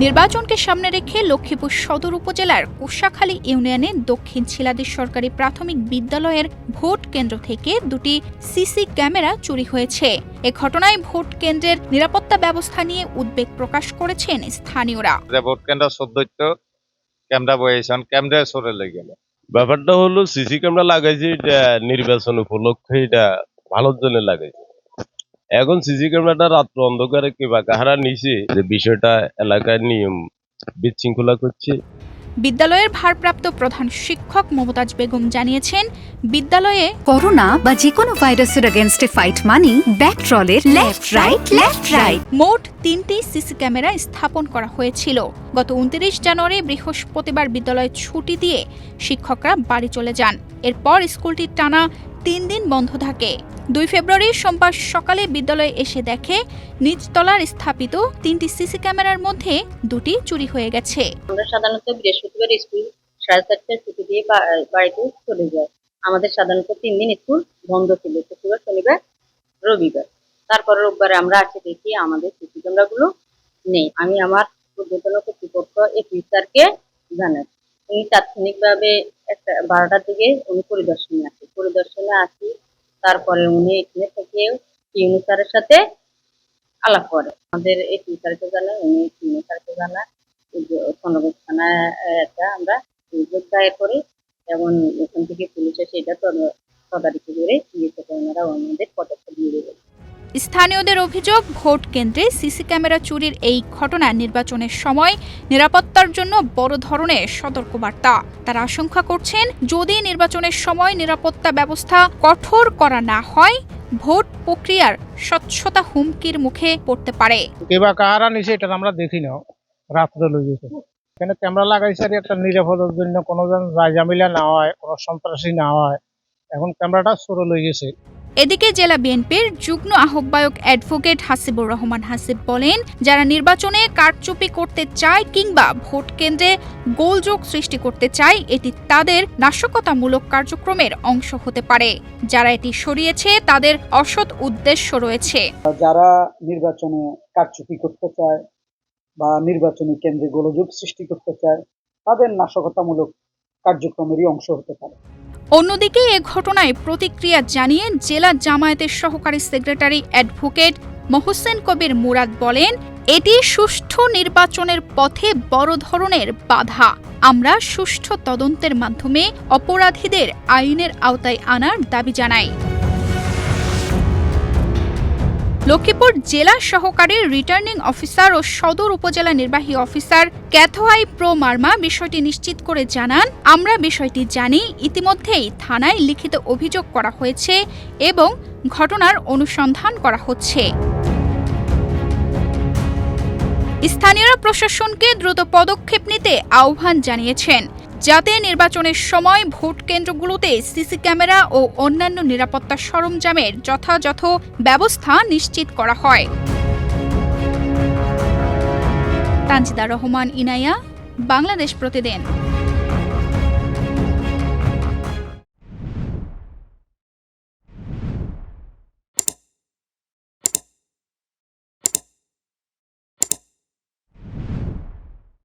নির্বাচনকে সামনে রেখে লক্ষ্মীপুর সদর উপজেলার কোষাখালী ইউনিয়নের দক্ষিণ ছিলাদি সরকারি প্রাথমিক বিদ্যালয়ের ভোট কেন্দ্র থেকে দুটি সিসি ক্যামেরা চুরি হয়েছে। এ ঘটনায় ভোট কেন্দ্রের নিরাপত্তা ব্যবস্থা নিয়ে উদ্বেগ প্রকাশ করেছেন স্থানীয়রা। ভোট কেন্দ্র সদ্যত্য ক্যামেরা বয়েছেন, ক্যামেরা সরে লেগে গেল। ব্যাপারটা হলো সিসি ক্যামেরা লাগাইছে এটা নির্বাচন উপলক্ষে, এটা ভালোর জন্য লাগাইছে। এখন সিসি ক্যামেরাটা রাত্র অন্ধকারে কিবা কাহারা নিচে যে বিষয়টা এলাকার নিয়ম বিশৃঙ্খলা করছে। বিদ্যালয়ের ভারপ্রাপ্ত প্রধান শিক্ষক মমতাজ বেগম জানিয়েছেন, বিদ্যালয়ে করোনা বা যে কোনো ভাইরাসের এগেইনস্টে ফাইট মানি ব্যাকট্রলের লেফট রাইট। মোট 3টি সিসি ক্যামেরা স্থাপন করা হয়েছিল। গত 29 জানুয়ারি বৃহস্পতিবার বিদ্যালয়ে ছুটি দিয়ে শিক্ষকরা বাড়ি চলে যান। এরপর স্কুলটি টানা 3 দিন বন্ধ থাকে। 2 ফেব্রুয়ারি সোমবার সকালে বিদ্যালয়ে এসে দেখে নিচতলার স্থাপিত 3টি সিসি ক্যামেরার মধ্যে 2টি চুরি হয়ে গেছে। আমরা সাধারণত বৃহস্পতিবার স্কুল 4:30টায় ছুটি দিয়ে বাড়িতে চলে যাই। আমাদের সাধারণত 3 দিন স্কুল বন্ধ ছিল, শুক্রবার, শনিবার, রবিবার। তারপর রোববারে আমরা আসে দেখি আমাদের সিসি ক্যামেরাগুলো নেই। আমি আমার ঊর্ধ্বতন কর্তৃপক্ষ এপি স্যারকে জানাই। উনি তাৎক্ষণিকভাবে 12টার দিকে উনি পরিদর্শনে আসি। তারপরে উনি এখানে থেকে ইউনি স্যারের সাথে আলাপ করে। আমাদের এপি স্যারকে জানাই, উনি ইউনি স্যারকে জানায়। খনগঞ্জ থানায় আমরা অভিযোগ দায়ের করি এবং এখান থেকে পুলিশ এসে এটা তদারকি করে ওনারা আমাদের পদক্ষেপ নিয়ে দেবে। স্থানীয়দের অভিযোগ, ভোট কেন্দ্রে সিসি ক্যামেরা চুরির এই ঘটনা নির্বাচনের সময় নিরাপত্তার জন্য বড় ধরনের সতর্কবার্তা। তারা আশঙ্কা করছেন, যদি নির্বাচনের সময় নিরাপত্তা ব্যবস্থা কঠোর করা না হয়, ভোট প্রক্রিয়ার স্বচ্ছতা হুমকির মুখে পড়তে পারে। কিবা কাহারা নিচে এটা আমরা দেখি না, রাত্রে লইছে এখানে ক্যামেরা লাগাইছে আর একটা নিরাপত্তার জন্য কোনো জামিলা না হয়, কোনো সন্ত্রাসী না হয়। এখন ক্যামেরাটা সরে লই গেছে। এদিকে জেলা বিএনপির যুগ্ম আহ্বায়ক অ্যাডভোকেট হাসিবুর রহমান হাসিব বলেন, যারা নির্বাচনে কারচুপি করতে চায় কিংবা ভোট কেন্দ্রে গোলযোগ সৃষ্টি করতে চায়, এটি তাদের নাশকতামূলক কার্যক্রমের অংশ হতে পারে। যারা এটি সরিয়েছে তাদের অসৎ উদ্দেশ্য রয়েছে। যারা নির্বাচনে কারচুপি করতে চায় বা নির্বাচনী কেন্দ্রে গোলযোগ সৃষ্টি করতে চায়, তাদের নাশকতামূলক কার্যক্রমেরই অংশ হতে পারে। অন্যদিকে এ ঘটনায় প্রতিক্রিয়া জানিয়ে জেলা জামায়াতের সহকারী সেক্রেটারি অ্যাডভোকেট মোহসেন কবির মুরাদ বলেন, এটি সুষ্ঠু নির্বাচনের পথে বড় ধরনের বাধা। আমরা সুষ্ঠু তদন্তের মাধ্যমে অপরাধীদের আইনের আওতায় আনার দাবি জানাই। লক্ষ্মীপুর জেলা সহকারী রিটার্নিং অফিসার ও সদর উপজেলা নির্বাহী অফিসার ক্যাথোয়াই প্রো মার্মা বিষয়টি নিশ্চিত করে জানান, আমরা বিষয়টি জানি, ইতিমধ্যেই থানায় লিখিত অভিযোগ করা হয়েছে এবং ঘটনার অনুসন্ধান করা হচ্ছে। স্থানীয়রা প্রশাসনকে দ্রুত পদক্ষেপ নিতে আহ্বান জানিয়েছেন, যাতে নির্বাচনের সময় ভোট কেন্দ্রগুলোতে সিসি ক্যামেরা ও অন্যান্য নিরাপত্তা সরঞ্জামের যথাযথ ব্যবস্থা নিশ্চিত করা হয়। তানজিদা রহমান, ইনায়া, বাংলাদেশ প্রতিদিন।